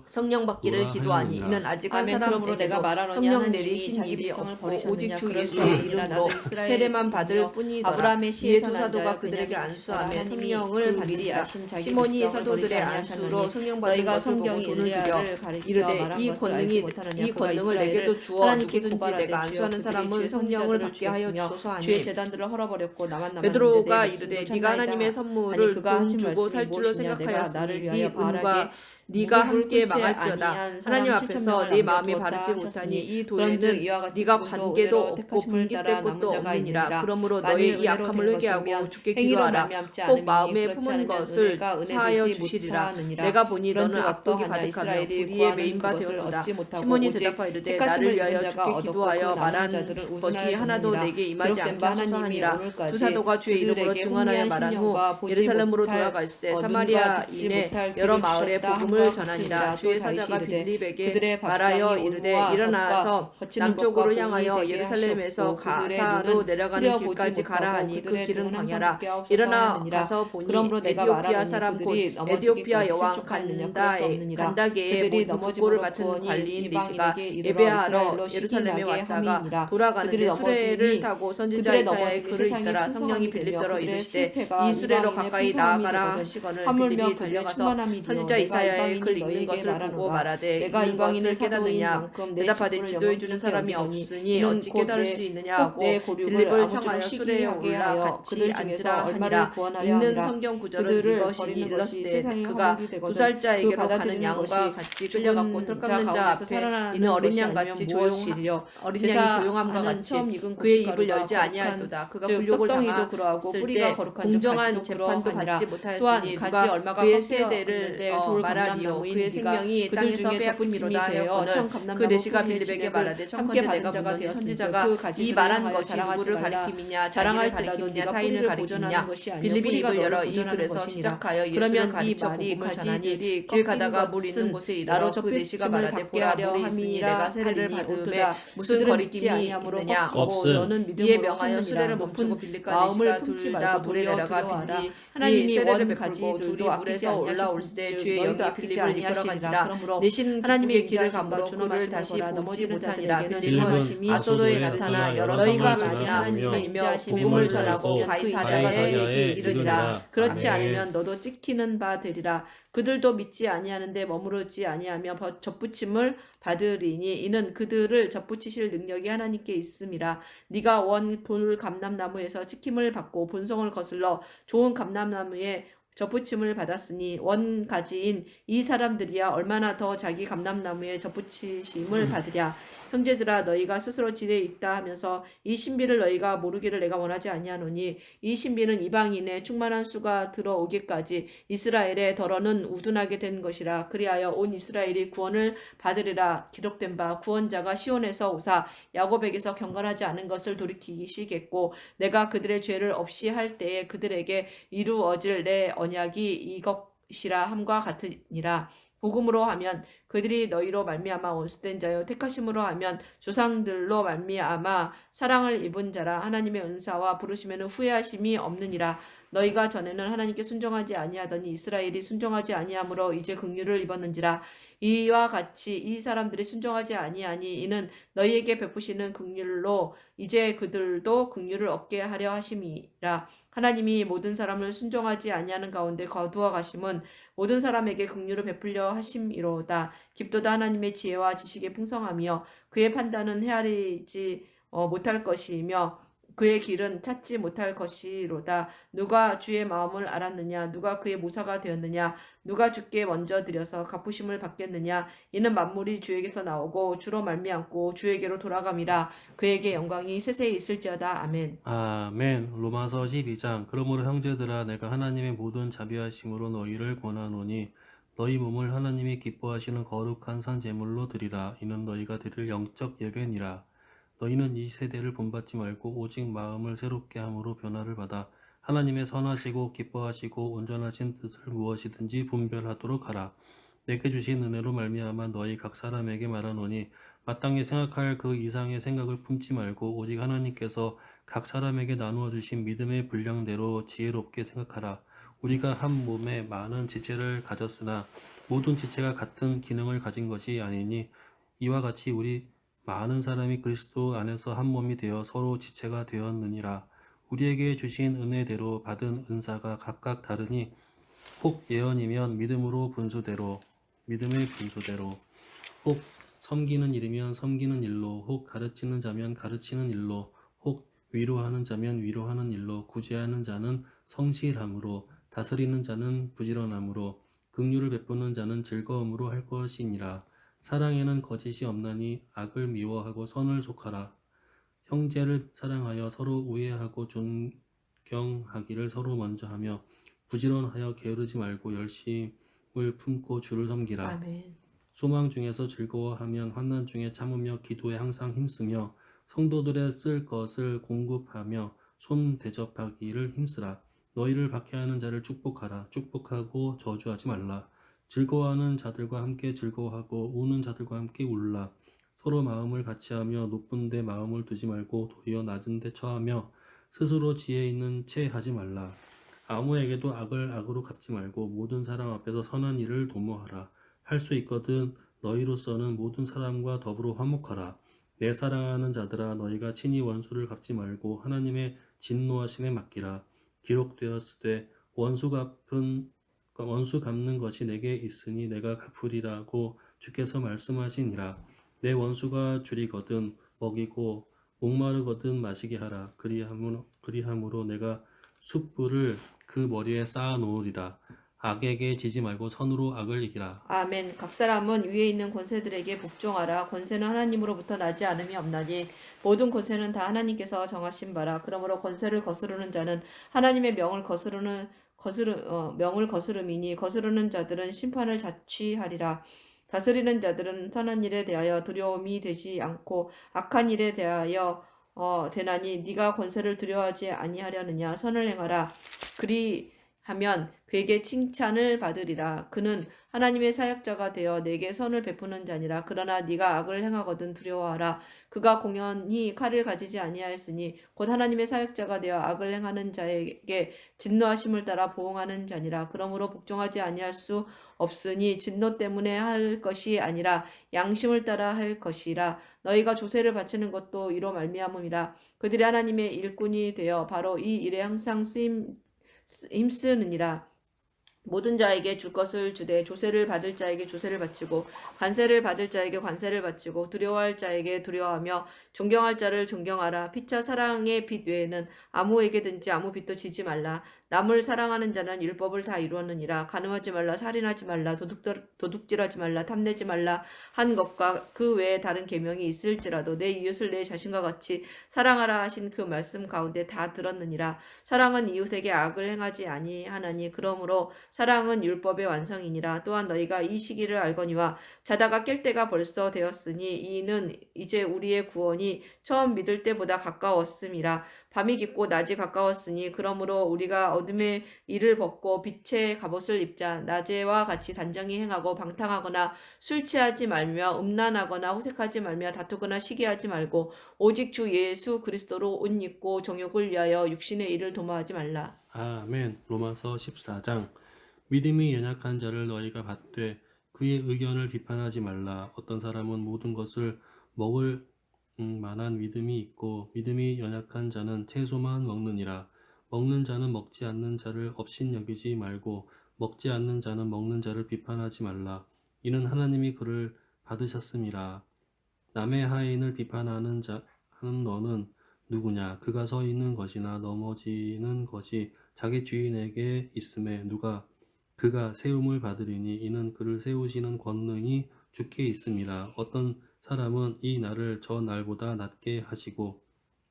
성령 받기를 기도하니 이는 아직 한 사람에게도 성령 내리신 일이 없고 오직 주 예수의 이름으로 세례만 받을 뿐이더라. 이에 두 사도가 그들에게 안수하며 성령을 받으리라. 시몬이 사도들의 안수로 성령 받은 것을 보고 돈을 들여 이르되 이 권능을 내게도 주어 누구든지 내가 안수하는 사람은 성령을 받게 하여 주소서 하니 주의 재단들을 헐어버렸고 나만 남았는데 베드로가 이르되 네가 하나님의 선물을 돈 주고 살 줄로 생각하였으니 네 은과 네가 함께 망할지어다. 하나님 앞에서 네 마음이 바르지 못하니 이 도에는 네가 관계도 없고 분깃될 것도 없느니라. 그러므로 너의 이 악함을 회개하고 주께 기도하라. 꼭 마음에 품은 것을 사하여 주시리라. 내가 보니 너는 악독이 가득하며 불의에 매인바 되었도다. 시몬이 대답하여 이르되 나를 위하여 주께 기도하여 말한 것이 하나도 내게 임하지 않게 하소서 하니라. 두 사도가 주의 이름으로 증언하여 말한 후 예루살렘으로 돌아갈새 사마리아인의 여러 마을에 복음을 전하니라. 주의 사자가 빌립에게 말하여 이르되 일어나서 남쪽으로 향하여 예루살렘에서 가사로 내려가는 길까지 가라 하니 그 길은 광야라. 일어나 가서 보니 에디오피아 사람 곧 에디오피아 여왕 간다게의 모든 국고를 맡은 관리인 리시가 예배하러 예루살렘에 왔다가 돌아가는데 수레를 타고 선지자 이사야의 글을 읽더라. 성령이 빌립더러 이르시되 이 수레로 가까이 나아가라 하시거늘 빌립이 달려가서 선지자 이사야의 글 읽는 것을 보고 말하되 내가 이 것을 깨닫느냐. 대답하되 지도해주는 사람이 없으니 어찌 깨달을 수 있느냐 하고 빌립을 청하여 수레에 올라 같이 앉으라 하니라. 읽는 성경 구절은 이것이니 일렀으되 그가 두 살자에게로 가는 양과 같이 끌려갔고 털 깎는 자 앞에 있는 어린 양같이 어린 양이 조용함과 같이 그의 입을 열지 아니하였도다. 그가 굴욕을 당했을 때 공정한 재판도 받지 못하였으니 누가 그의 세대를 말하리요. 그의 생명이 땅에서 빼앗김이로다 하였거늘 그 내시가 빌립에게 말하되 청컨대 내가 묻노니 선지자가 이 말한 것이 누구를 가리킴이냐 자기를 가리킴이냐 타인을 가리킴이냐. 빌립이 입을 열어 이 글에서 시작하여 예수를 가르쳐 복음을 전하니 길 가다가 물 있는 곳에 이르러 그 내시가 말하되 보라 물이 있으니 내가 세례를 받음에 무슨 거리낌이 있느냐 없음. 이에 명하여 수레를 멈추고 빌립과 내시가 둘 다 물에 내려가 빌립이 세례를 베풀고 둘이 물에서 올라올세 주의 영이 빌립을 이끌어간지라. 내신 하나님의 길을 가므로 그를 다시 보지 못하니라. 빌립은 아소도에 나타나 여러 성을 다니며 복음을 전하고 가이사랴에 이르니라. 그렇지 않으면 너도 찍히는 바 되리라. 그들도 믿지 아니하는데 머무르지 아니하며 접붙임을 받으리니 이는 그들을 접붙이실 능력이 하나님께 있음이라. 네가 원 돌 감람나무에서 찍힘을 받고 본성을 거슬러 좋은 감람나무에 접붙임을 받았으니 원가지인 이 사람들이야 얼마나 더 자기 감람나무에 접붙이심을 받으랴. 형제들아 너희가 스스로 지대에 있다 하면서 이 신비를 너희가 모르기를 내가 원하지 아니하노니 이 신비는 이방인의 충만한 수가 들어오기까지 이스라엘의 덜어는 우둔하게 된 것이라. 그리하여 온 이스라엘이 구원을 받으리라. 기록된 바 구원자가 시온에서 오사 야곱에게서 경건하지 않은 것을 돌이키시겠고 내가 그들의 죄를 없이 할 때에 그들에게 이루어질 내 언약이 이것이라 함과 같으니라. 복음으로 하면 그들이 너희로 말미암아 원수된 자요 택하심으로 하면 조상들로 말미암아 사랑을 입은 자라. 하나님의 은사와 부르심에는 후회하심이 없느니라. 너희가 전에는 하나님께 순종하지 아니하더니 이스라엘이 순종하지 아니하므로 이제 긍휼을 입었는지라. 이와 같이 이 사람들이 순종하지 아니하니 이는 너희에게 베푸시는 긍휼로 이제 그들도 긍휼을 얻게 하려 하심이라. 하나님이 모든 사람을 순종하지 아니하는 가운데 거두어 가심은 모든 사람에게 긍휼을 베풀려 하심이로다. 깊도다 하나님의 지혜와 지식의 풍성하며 그의 판단은 헤아리지 못할 것이며 그의 길은 찾지 못할 것이로다. 누가 주의 마음을 알았느냐? 누가 그의 모사가 되었느냐? 누가 주께 먼저 드려서 갚으심을 받겠느냐? 이는 만물이 주에게서 나오고 주로 말미암고 주에게로 돌아감이라. 그에게 영광이 세세히 있을지어다. 아멘. 아멘. 로마서 12장. 그러므로 형제들아 내가 하나님의 모든 자비하심으로 너희를 권하노니 너희 몸을 하나님이 기뻐하시는 거룩한 산 제물로 드리라. 이는 너희가 드릴 영적 예배니라. 너희는 이 세대를 본받지 말고 오직 마음을 새롭게 함으로 변화를 받아 하나님의 선하시고 기뻐하시고 온전하신 뜻을 무엇이든지 분별하도록 하라. 내게 주신 은혜로 말미암아 너희 각 사람에게 말하노니 마땅히 생각할 그 이상의 생각을 품지 말고 오직 하나님께서 각 사람에게 나누어 주신 믿음의 분량대로 지혜롭게 생각하라. 우리가 한 몸에 많은 지체를 가졌으나 모든 지체가 같은 기능을 가진 것이 아니니 이와 같이 우리 많은 사람이 그리스도 안에서 한 몸이 되어 서로 지체가 되었느니라. 우리에게 주신 은혜대로 받은 은사가 각각 다르니 혹 예언이면 믿음의 분수대로 혹 섬기는 일이면 섬기는 일로 혹 가르치는 자면 가르치는 일로 혹 위로하는 자면 위로하는 일로 구제하는 자는 성실함으로 다스리는 자는 부지런함으로 긍휼을 베푸는 자는 즐거움으로 할 것이니라. 사랑에는 거짓이 없나니 악을 미워하고 선을 속하라. 형제를 사랑하여 서로 우애하고 존경하기를 서로 먼저 하며 부지런하여 게으르지 말고 열심을 품고 주를 섬기라. 아멘. 소망 중에서 즐거워하면 환난 중에 참으며 기도에 항상 힘쓰며 성도들의 쓸 것을 공급하며 손 대접하기를 힘쓰라. 너희를 박해하는 자를 축복하라. 축복하고 저주하지 말라. 즐거워하는 자들과 함께 즐거워하고 우는 자들과 함께 울라. 서로 마음을 같이하며 높은 데 마음을 두지 말고 도리어 낮은 데 처하며 스스로 지혜 있는 채 하지 말라. 아무에게도 악을 악으로 갚지 말고 모든 사람 앞에서 선한 일을 도모하라. 할 수 있거든 너희로서는 모든 사람과 더불어 화목하라. 내 사랑하는 자들아 너희가 친히 원수를 갚지 말고 하나님의 진노하심에 맡기라. 기록되었으되 원수 갚는 것이 내게 있으니 내가 갚으리라고 주께서 말씀하시니라. 내 원수가 줄이거든 먹이고 목마르거든 마시게 하라. 그리함으로 내가 숯불을 그 머리에 쌓아 놓으리라. 악에게 지지 말고 선으로 악을 이기라. 아멘. 각 사람은 위에 있는 권세들에게 복종하라. 권세는 하나님으로부터 나지 않음이 없나니 모든 권세는 다 하나님께서 정하신 바라. 그러므로 권세를 거스르는 자는 하나님의 명을 거스름이니 거스르는 자들은 심판을 자취하리라. 다스리는 자들은 선한 일에 대하여 두려움이 되지 않고 악한 일에 대하여 되나니 네가 권세를 두려워하지 아니하려느냐. 선을 행하라. 그리하면 그에게 칭찬을 받으리라. 그는 하나님의 사역자가 되어 내게 선을 베푸는 자니라. 그러나 네가 악을 행하거든 두려워하라. 그가 공연히 칼을 가지지 아니하였으니 곧 하나님의 사역자가 되어 악을 행하는 자에게 진노하심을 따라 보응하는 자니라. 그러므로 복종하지 아니할 수 없으니 진노 때문에 할 것이 아니라 양심을 따라 할 것이라. 너희가 조세를 바치는 것도 이로 말미암음이라. 그들이 하나님의 일꾼이 되어 바로 이 일에 항상 힘쓰느니라. 모든 자에게 줄 것을 주되 조세를 받을 자에게 조세를 바치고 관세를 받을 자에게 관세를 바치고 두려워할 자에게 두려워하며 존경할 자를 존경하라. 피차 사랑의 빚 외에는 아무에게든지 아무 빚도 지지 말라. 남을 사랑하는 자는 율법을 다 이루었느니라. 간음하지 말라. 살인하지 말라. 도둑질하지 말라. 탐내지 말라 한 것과 그 외에 다른 계명이 있을지라도 내 이웃을 내 자신과 같이 사랑하라 하신 그 말씀 가운데 다 들었느니라. 사랑은 이웃에게 악을 행하지 아니하나니 그러므로 사랑은 율법의 완성이니라. 또한 너희가 이 시기를 알거니와 자다가 깰 때가 벌써 되었으니 이는 이제 우리의 구원이 처음 믿을 때보다 가까웠음이라. 밤이 깊고 낮이 가까웠으니 그러므로 우리가 어둠의 일을 벗고 빛의 갑옷을 입자. 낮에와 같이 단정히 행하고 방탕하거나 술 취하지 말며 음란하거나 호색하지 말며 다투거나 시기하지 말고 오직 주 예수 그리스도로 옷 입고 정욕을 위하여 육신의 일을 도모하지 말라. 아멘. 로마서 14장. 믿음이 연약한 자를 너희가 받되 그의 의견을 비판하지 말라. 어떤 사람은 모든 것을 먹을 만한 믿음이 있고 믿음이 연약한 자는 채소만 먹느니라. 먹는 자는 먹지 않는 자를 업신여기지 말고 먹지 않는 자는 먹는 자를 비판하지 말라. 이는 하나님이 그를 받으셨음이라. 남의 하인을 비판하는 하는 너는 누구냐? 그가 서 있는 것이나 넘어지는 것이 자기 주인에게 있음에 그가 세움을 받으리니 이는 그를 세우시는 권능이 주께 있음이라. 어떤 사람은 이 날을 저 날보다 낮게 하시고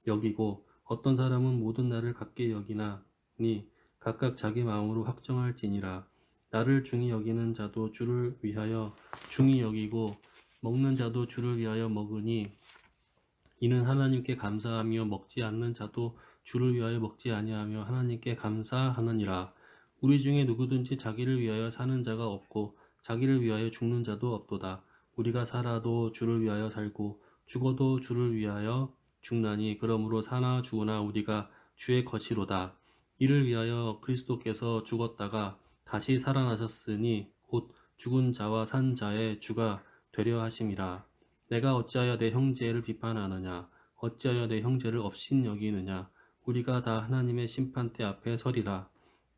여기고 어떤 사람은 모든 날을 같게 여기나니 각각 자기 마음으로 확정할지니라. 나를 중히 여기는 자도 주를 위하여 중히 여기고 먹는 자도 주를 위하여 먹으니 이는 하나님께 감사하며 먹지 않는 자도 주를 위하여 먹지 아니하며 하나님께 감사하느니라. 우리 중에 누구든지 자기를 위하여 사는 자가 없고 자기를 위하여 죽는 자도 없도다. 우리가 살아도 주를 위하여 살고 죽어도 주를 위하여 죽나니 그러므로 사나 죽으나 우리가 주의 것이로다. 이를 위하여 그리스도께서 죽었다가 다시 살아나셨으니 곧 죽은 자와 산 자의 주가 되려 하심이라. 내가 어찌하여 내 형제를 비판하느냐? 어찌하여 내 형제를 업신여기느냐? 우리가 다 하나님의 심판대 앞에 서리라.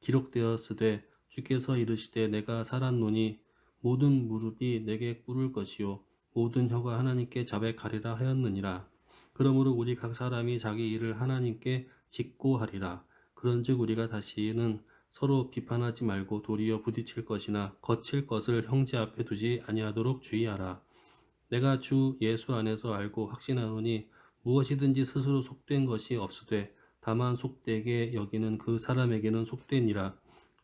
기록되었으되 주께서 이르시되 내가 살았노니 모든 무릎이 내게 꿇을 것이요 모든 혀가 하나님께 자백하리라 하였느니라. 그러므로 우리 각 사람이 자기 일을 하나님께 짓고 하리라. 그런즉 우리가 다시는 서로 비판하지 말고 도리어 부딪힐 것이나 거칠 것을 형제 앞에 두지 아니하도록 주의하라. 내가 주 예수 안에서 알고 확신하노니 무엇이든지 스스로 속된 것이 없으되 다만 속되게 여기는 그 사람에게는 속되니라.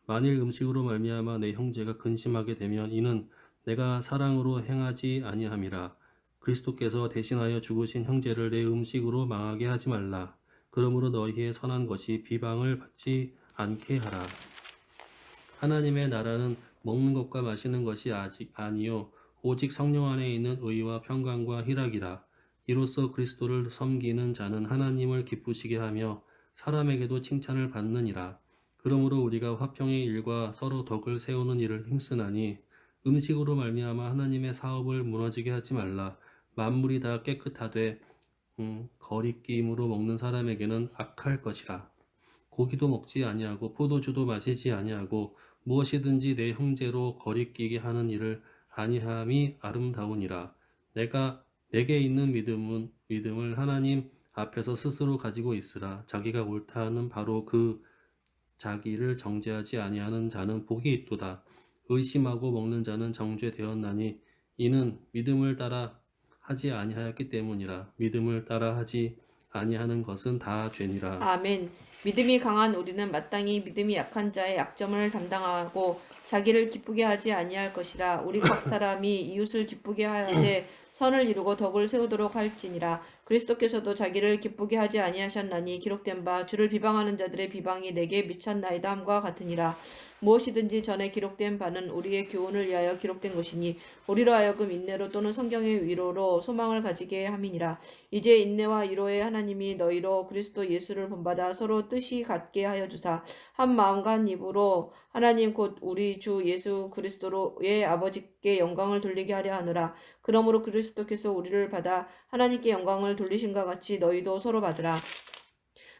만일 음식으로 말미암아 내 형제가 근심하게 되면 이는 내가 사랑으로 행하지 아니함이라. 그리스도께서 대신하여 죽으신 형제를 내 음식으로 망하게 하지 말라. 그러므로 너희의 선한 것이 비방을 받지 않게 하라. 하나님의 나라는 먹는 것과 마시는 것이 아니요 오직 성령 안에 있는 의와 평강과 희락이라. 이로써 그리스도를 섬기는 자는 하나님을 기쁘시게 하며 사람에게도 칭찬을 받느니라. 그러므로 우리가 화평의 일과 서로 덕을 세우는 일을 힘쓰나니 음식으로 말미암아 하나님의 사업을 무너지게 하지 말라. 만물이 다 깨끗하되 거리끼임으로 먹는 사람에게는 악할 것이라. 고기도 먹지 아니하고 포도주도 마시지 아니하고 무엇이든지 내 형제로 거리끼게 하는 일을 아니함이 아름다우니라. 내게 있는 믿음을 하나님 앞에서 스스로 가지고 있으라. 자기가 옳다 하는 바로 그 자기를 정죄하지 아니하는 자는 복이 있도다. 의심하고 먹는 자는 정죄되었나니 이는 믿음을 따라 하지 아니하였기 때문이라. 믿음을 따라 하지 아니하는 것은 다 죄니라. 아멘. 믿음이 강한 우리는 마땅히 믿음이 약한 자의 약점을 담당하고 자기를 기쁘게 하지 아니할 것이라. 우리 각 사람이 이웃을 기쁘게 하되 선을 이루고 덕을 세우도록 할지니라. 그리스도께서도 자기를 기쁘게 하지 아니하셨나니 기록된 바 주를 비방하는 자들의 비방이 내게 미쳤나이다 함과 같으니라. 무엇이든지 전에 기록된 바는 우리의 교훈을 위하여 기록된 것이니 우리로 하여금 인내로 또는 성경의 위로로 소망을 가지게 함이니라. 이제 인내와 위로의 하나님이 너희로 그리스도 예수를 본받아 서로 뜻이 같게 하여 주사 한 마음과 한 입으로 하나님 곧 우리 주 예수 그리스도로의 아버지께 영광을 돌리게 하려 하노라. 그러므로 그리스도께서 우리를 받아 하나님께 영광을 돌리신과 같이 너희도 서로 받으라.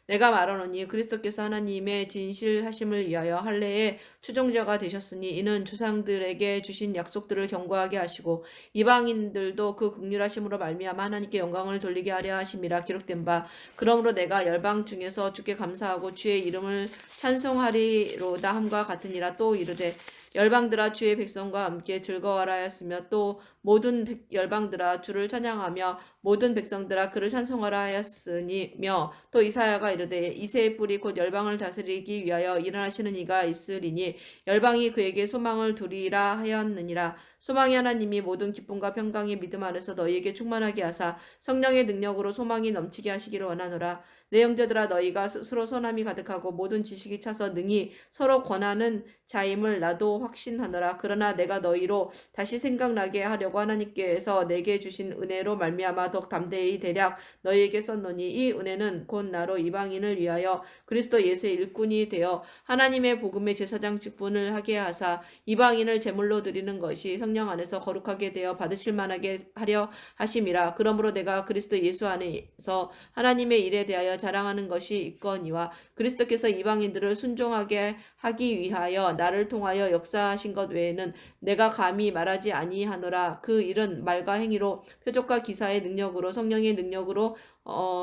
내가 말하노니 그리스도께서 하나님의 진실하심을 위하여 할례의 추종자가 되셨으니 이는 조상들에게 주신 약속들을 견고하게 하시고 이방인들도 그 긍휼하심으로 말미암아 하나님께 영광을 돌리게 하려 하심이라. 기록된 바 그러므로 내가 열방 중에서 주께 감사하고 주의 이름을 찬송하리로다 함과 같으니라. 또 이르되 열방들아 주의 백성과 함께 즐거워하라 하였으며 또 모든 열방들아 주를 찬양하며 모든 백성들아 그를 찬송하라 하였으니며 또 이사야가 이르되 이새의 뿔이 곧 열방을 다스리기 위하여 일어나시는 이가 있으리니 열방이 그에게 소망을 두리라 하였느니라. 소망의 하나님이 모든 기쁨과 평강의 믿음 안에서 너희에게 충만하게 하사 성령의 능력으로 소망이 넘치게 하시기를 원하노라. 내 형제들아 너희가 스스로 선함이 가득하고 모든 지식이 차서 능히 서로 권하는 자임을 나도 확신하노라. 그러나 내가 너희로 다시 생각나게 하려고 하나님께서 내게 주신 은혜로 말미암아 더욱 담대히 대략 너희에게 썼노니 이 은혜는 곧 나로 이방인을 위하여 그리스도 예수의 일꾼이 되어 하나님의 복음의 제사장 직분을 하게 하사 이방인을 제물로 드리는 것이 성령 안에서 거룩하게 되어 받으실 만하게 하려 하심이라. 그러므로 내가 그리스도 예수 안에서 하나님의 일에 대하여 자랑하는 것이 있거니와 그리스도께서 이방인들을 순종하게 하기 위하여 나를 통하여 역사하신 것 외에는 내가 감히 말하지 아니하노라. 그 일은 말과 행위로 표적과 기사의 능력으로 성령의 능력으로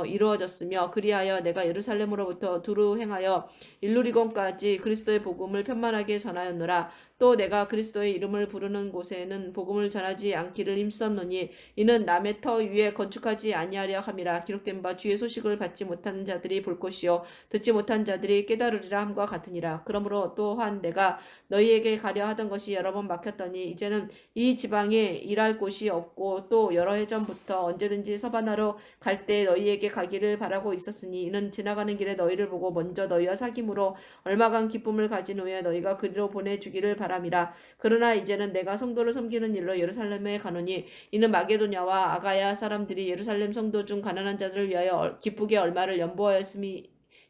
이루어졌으며 그리하여 내가 예루살렘으로부터 두루 행하여 일루리건까지 그리스도의 복음을 편만하게 전하였노라. 또 내가 그리스도의 이름을 부르는 곳에는 복음을 전하지 않기를 힘썼노니 이는 남의 터 위에 건축하지 아니하려 함이라. 기록된 바 주의 소식을 받지 못한 자들이 볼 것이요 듣지 못한 자들이 깨달으리라 함과 같으니라. 그러므로 또한 내가 너희에게 가려 하던 것이 여러 번 막혔더니 이제는 이 지방에 일할 곳이 없고 또 여러 해 전부터 언제든지 서바나로 갈 때 너희에게 가기를 바라고 있었으니 이는 지나가는 길에 너희를 보고 먼저 너희와 사귐으로 얼마간 기쁨을 가진 후에 너희가 그리로 보내주기를 바람이라. 그러나 이제는 내가 성도를 섬기는 일로 예루살렘에 가노니 이는 마게도냐와 아가야 사람들이 예루살렘 성도 중 가난한 자들을 위하여 기쁘게 얼마를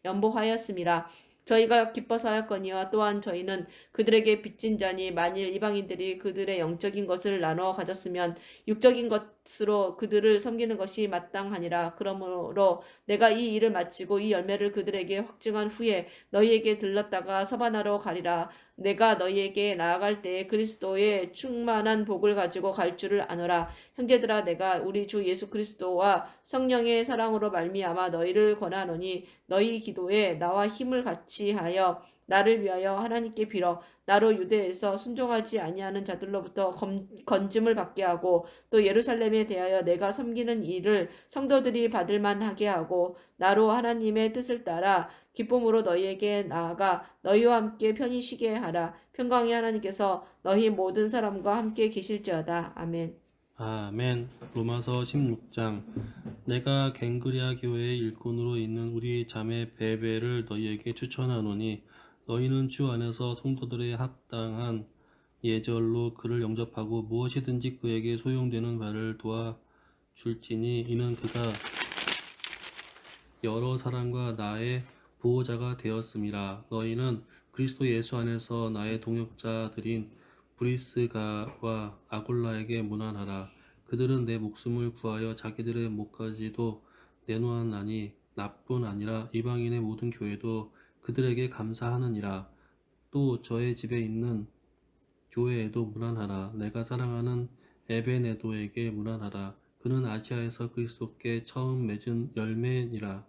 연보하였음이라. 저희가 기뻐서 하였거니와 또한 저희는 그들에게 빚진 자니 만일 이방인들이 그들의 영적인 것을 나누어 가졌으면 육적인 것으로 그들을 섬기는 것이 마땅하니라. 그러므로 내가 이 일을 마치고 이 열매를 그들에게 확증한 후에 너희에게 들렀다가 서바나로 가리라. 내가 너희에게 나아갈 때에 그리스도의 충만한 복을 가지고 갈 줄을 아노라. 형제들아 내가 우리 주 예수 그리스도와 성령의 사랑으로 말미암아 너희를 권하노니 너희 기도에 나와 힘을 같이 하여 나를 위하여 하나님께 빌어 나로 유대에서 순종하지 아니하는 자들로부터 건짐을 받게 하고 또 예루살렘에 대하여 내가 섬기는 일을 성도들이 받을 만하게 하고 나로 하나님의 뜻을 따라 기쁨으로 너희에게 나아가 너희와 함께 편히 쉬게 하라. 평강의 하나님께서 너희 모든 사람과 함께 계실지어다. 아멘. 아멘. 로마서 16장. 내가 갱그리아 교회의 일꾼으로 있는 우리 자매 베베를 너희에게 추천하노니 너희는 주 안에서 성도들의 합당한 예절로 그를 영접하고 무엇이든지 그에게 소용되는 바를 도와줄지니 이는 그가 여러 사람과 나의 보호자가 되었음이라. 너희는 그리스도 예수 안에서 나의 동역자들인 브리스가와 아굴라에게 문안하라. 그들은 내 목숨을 구하여 자기들의 목까지도 내놓았나니 나뿐 아니라 이방인의 모든 교회도 그들에게 감사하느니라. 또 저의 집에 있는 교회에도 문안하라. 내가 사랑하는 에베네도에게 문안하라. 그는 아시아에서 그리스도께 처음 맺은 열매니라.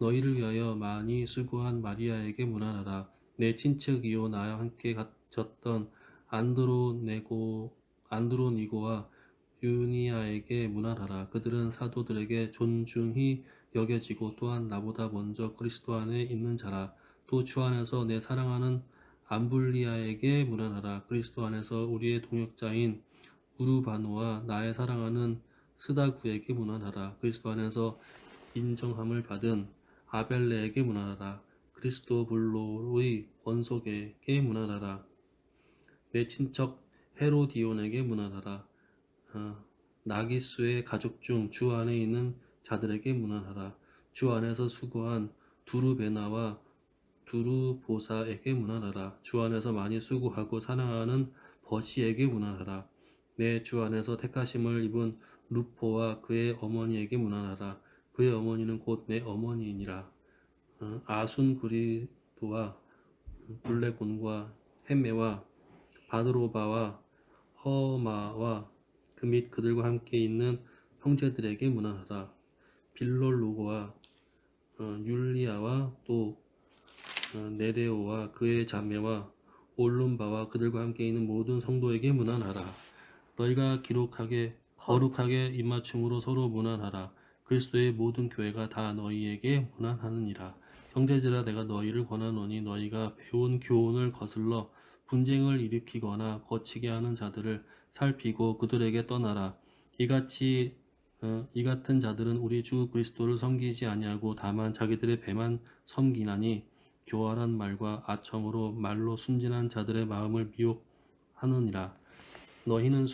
너희를 위하여 많이 수고한 마리아에게 문안하라. 내 친척이요 나와 함께 갇혔던 안드로니고와 유니아에게 문안하라. 그들은 사도들에게 존중히 여겨지고 또한 나보다 먼저 그리스도 안에 있는 자라. 또 주 안에서 내 사랑하는 암블리아에게 문안하라. 그리스도 안에서 우리의 동역자인 우르바노와 나의 사랑하는 스다구에게 문안하라. 그리스도 안에서 인정함을 받은 아벨레에게 문안하라. 그리스도블로의 원속에게 문안하라. 내 친척 헤로디온에게 문안하라. 나기수의 가족 중 주 안에 있는 자들에게 문안하라. 주 안에서 수고한 두루베나와 두루보사에게 문안하라. 주 안에서 많이 수고하고 사랑하는 버시에게 문안하라. 내 주 안에서 택하심을 입은 루포와 그의 어머니에게 문안하라. 그의 어머니는 곧 내 어머니이니라. 아순그리도와 블레곤과 햄메와 바드로바와 허마와 그 및 그들과 함께 있는 형제들에게 문안하라. 빌롤로고와 율리아와 또 네레오와 그의 자매와 올룸바와 그들과 함께 있는 모든 성도에게 문안하라. 너희가 거룩하게 입맞춤으로 서로 문안하라. 그리스도의 모든 교회가 다 너희에게 문안하느니라. 형제들아 내가 너희를 권하노니 너희가 배운 교훈을 거슬러 분쟁을 일으키거나 거치게 하는 자들을 살피고 그들에게 떠나라. 이 같은 자들은 우리 주 그리스도를 섬기지 아니하고 다만 자기들의 배만 섬기나니 교활한 말과 아첨으로 말로 순진한 자들의 마음을 미혹하느니라. 너희는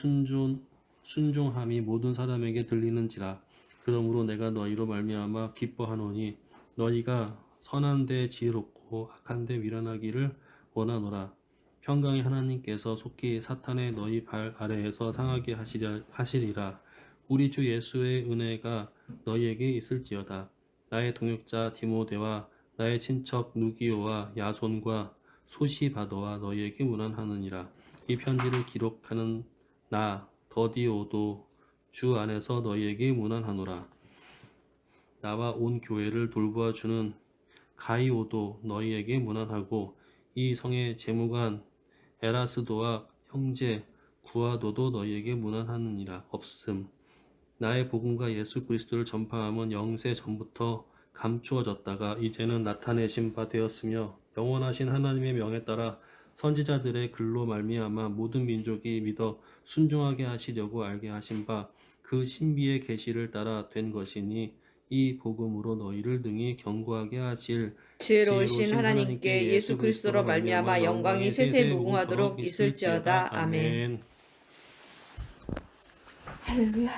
순종함이 모든 사람에게 들리는지라. 그러므로 내가 너희로 말미암아 기뻐하노니 너희가 선한 데 지혜롭고 악한 데 미련하기를 원하노라. 평강의 하나님께서 속히 사탄의 너희 발 아래에서 상하게 하시리라. 우리 주 예수의 은혜가 너희에게 있을지어다. 나의 동역자 디모데와 나의 친척 누기오와 야손과 소시바더와 너희에게 문안하느니라. 이 편지를 기록하는 나 더디오도 주 안에서 너희에게 문안하노라. 나와 온 교회를 돌보아 주는 가이오도 너희에게 문안하고 이 성의 재무관 에라스도와 형제 구아도도 너희에게 문안하느니라. 없음. 나의 복음과 예수 그리스도를 전파함은 영세 전부터 감추어졌다가 이제는 나타내신 바 되었으며 영원하신 하나님의 명에 따라 선지자들의 글로 말미암아 모든 민족이 믿어 순종하게 하시려고 알게 하신 바 그 신비의 계시를 따라 된 것이니 이 복음으로 너희를 능히 견고하게 하실 지혜로우신 하나님께 예수 그리스도로 말미암아 영광이 세세 무궁하도록 있을지어다. 아멘. 할렐루야.